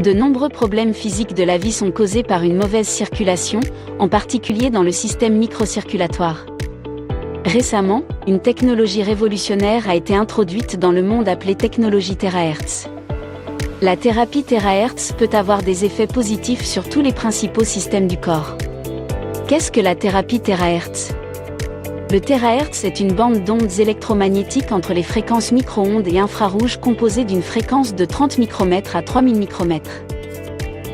De nombreux problèmes physiques de la vie sont causés par une mauvaise circulation, en particulier dans le système microcirculatoire. Récemment, une technologie révolutionnaire a été introduite dans le monde appelée technologie TeraHertz. La thérapie TeraHertz peut avoir des effets positifs sur tous les principaux systèmes du corps. Qu'est-ce que la thérapie TeraHertz ? Le TeraHertz est une bande d'ondes électromagnétiques entre les fréquences micro-ondes et infrarouges composée d'une fréquence de 30 micromètres à 3000 micromètres.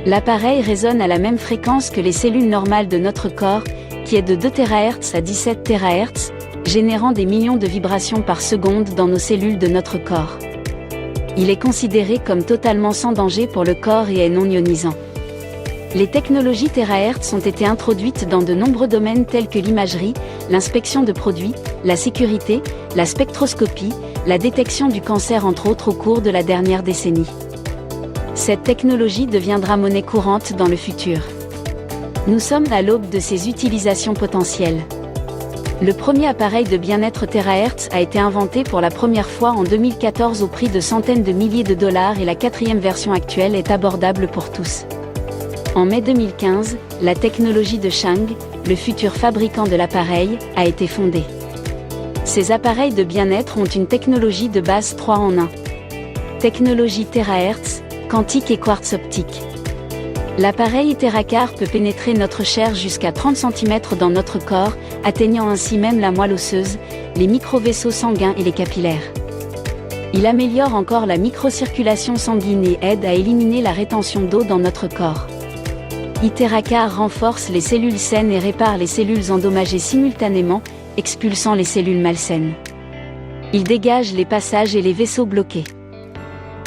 L'appareil résonne à la même fréquence que les cellules normales de notre corps, qui est de 2 THz à 17 THz, générant des millions de vibrations par seconde dans nos cellules de notre corps. Il est considéré comme totalement sans danger pour le corps et est non ionisant. Les technologies TeraHertz ont été introduites dans de nombreux domaines tels que l'imagerie, l'inspection de produits, la sécurité, la spectroscopie, la détection du cancer entre autres au cours de la dernière décennie. Cette technologie deviendra monnaie courante dans le futur. Nous sommes à l'aube de ses utilisations potentielles. Le premier appareil de bien-être TeraHertz a été inventé pour la première fois en 2014 au prix de centaines de milliers de dollars et la 4e version actuelle est abordable pour tous. En mai 2015, la technologie de Chang, le futur fabricant de l'appareil, a été fondée. Ces appareils de bien-être ont une technologie de base 3 en 1. Technologie TeraHertz, quantique et quartz optique. L'appareil TeraCar peut pénétrer notre chair jusqu'à 30 cm dans notre corps, atteignant ainsi même la moelle osseuse, les microvaisseaux sanguins et les capillaires. Il améliore encore la microcirculation sanguine et aide à éliminer la rétention d'eau dans notre corps. TeraCar renforce les cellules saines et répare les cellules endommagées simultanément, expulsant les cellules malsaines. Il dégage les passages et les vaisseaux bloqués.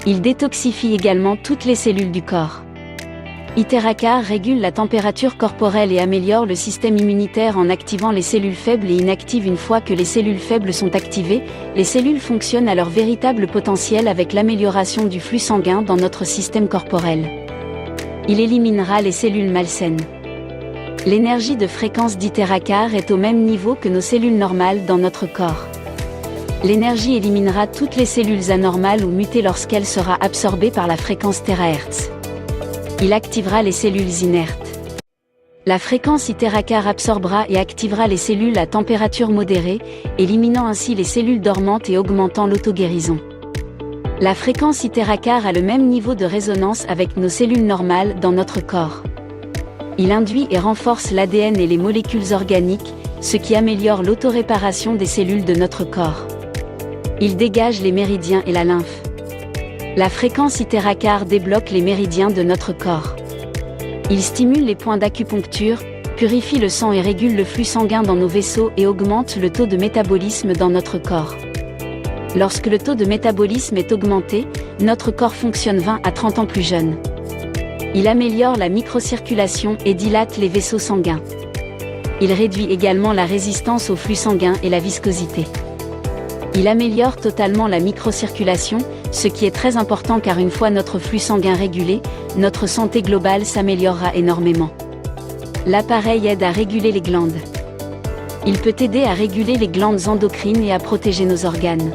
Il détoxifie également toutes les cellules du corps. TeraCar régule la température corporelle et améliore le système immunitaire en activant les cellules faibles et inactive une fois que les cellules faibles sont activées, les cellules fonctionnent à leur véritable potentiel avec l'amélioration du flux sanguin dans notre système corporel. Il éliminera les cellules malsaines. L'énergie de fréquence TeraCar est au même niveau que nos cellules normales dans notre corps. L'énergie éliminera toutes les cellules anormales ou mutées lorsqu'elle sera absorbée par la fréquence TeraHertz. Il activera les cellules inertes. La fréquence TeraCar absorbera et activera les cellules à température modérée, éliminant ainsi les cellules dormantes et augmentant l'auto-guérison. La fréquence TeraCar a le même niveau de résonance avec nos cellules normales dans notre corps. Il induit et renforce l'ADN et les molécules organiques, ce qui améliore l'autoréparation des cellules de notre corps. Il dégage les méridiens et la lymphe. La fréquence TeraCar débloque les méridiens de notre corps. Il stimule les points d'acupuncture, purifie le sang et régule le flux sanguin dans nos vaisseaux et augmente le taux de métabolisme dans notre corps. Lorsque le taux de métabolisme est augmenté, notre corps fonctionne 20 à 30 ans plus jeune. Il améliore la microcirculation et dilate les vaisseaux sanguins. Il réduit également la résistance au flux sanguin et la viscosité. Il améliore totalement la microcirculation, ce qui est très important car une fois notre flux sanguin régulé, notre santé globale s'améliorera énormément. L'appareil aide à réguler les glandes. Il peut aider à réguler les glandes endocrines et à protéger nos organes.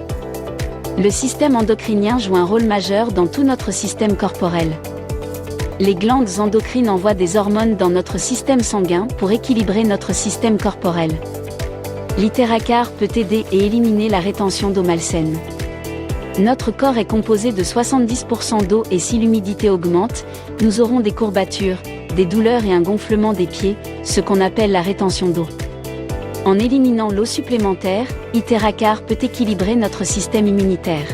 Le système endocrinien joue un rôle majeur dans tout notre système corporel. Les glandes endocrines envoient des hormones dans notre système sanguin pour équilibrer notre système corporel. TeraCar peut aider et éliminer la rétention d'eau malsaine. Notre corps est composé de 70% d'eau et si l'humidité augmente, nous aurons des courbatures, des douleurs et un gonflement des pieds, ce qu'on appelle la rétention d'eau. En éliminant l'eau supplémentaire, TeraCar peut équilibrer notre système immunitaire.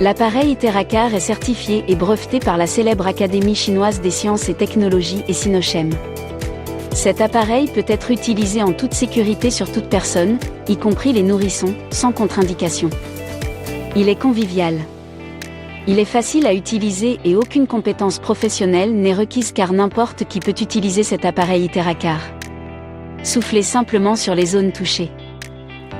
L'appareil TeraCar est certifié et breveté par la célèbre Académie chinoise des sciences et technologies et Sinochem. Cet appareil peut être utilisé en toute sécurité sur toute personne, y compris les nourrissons, sans contre-indication. Il est convivial. Il est facile à utiliser et aucune compétence professionnelle n'est requise car n'importe qui peut utiliser cet appareil TeraCar. Soufflez simplement sur les zones touchées.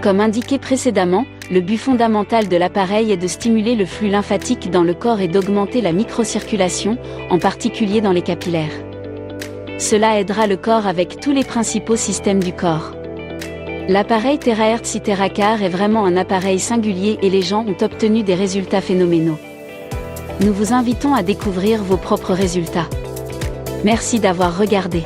Comme indiqué précédemment, le but fondamental de l'appareil est de stimuler le flux lymphatique dans le corps et d'augmenter la microcirculation, en particulier dans les capillaires. Cela aidera le corps avec tous les principaux systèmes du corps. L'appareil TeraHertz TeraCar est vraiment un appareil singulier et les gens ont obtenu des résultats phénoménaux. Nous vous invitons à découvrir vos propres résultats. Merci d'avoir regardé.